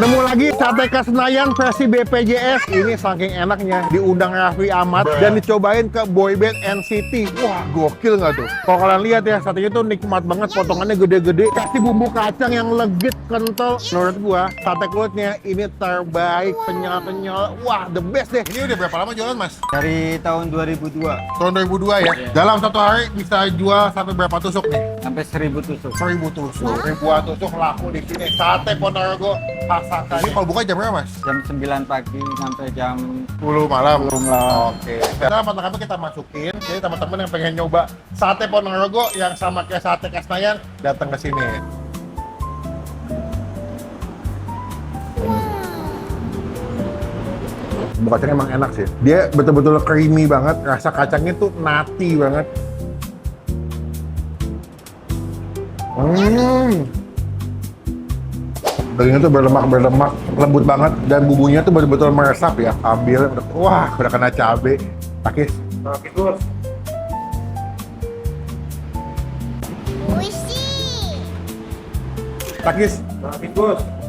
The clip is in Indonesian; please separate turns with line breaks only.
Nemu lagi sate khas Senayan versi BPJS. Ini saking enaknya diundang Raffi Ahmad dan dicobain ke boyband NCT. Wah, gokil nggak tuh? Kalau kalian lihat ya, satenya tuh nikmat banget, potongannya gede-gede. Kasih bumbu kacang yang legit, kental. Menurut gua, sate kulitnya ini terbaik, kenyal-kenyal. Wah, the best deh. Ini udah berapa lama jualan, Mas?
Dari tahun 2002
Tahun 2002 ya? Dalam satu hari bisa jual sampai berapa tusuk nih?
sampai 1000 tusuk.
1000 tusuk, ribuan tusuk laku di sini. Sate Ponorogo Pasaka. Ini kalau buka jam berapa, Mas?
Jam 9 pagi sampai jam
10 malam.
10 malam.
Oke. Sekarang pertama kita masukin. Jadi teman-teman yang pengen nyoba sate Ponorogo yang sama kayak sate khas Senayan, datang ke sini. Bumbu kacangnya emang enak sih. Dia betul-betul creamy banget. Rasa kacangnya tuh nati banget. Dagingnya tuh berlemak, lembut banget. Dan bumbunya tuh betul-betul meresap ya. Ambil, wah udah kena cabai. Takis. Takis bos. Takis. Takis bos.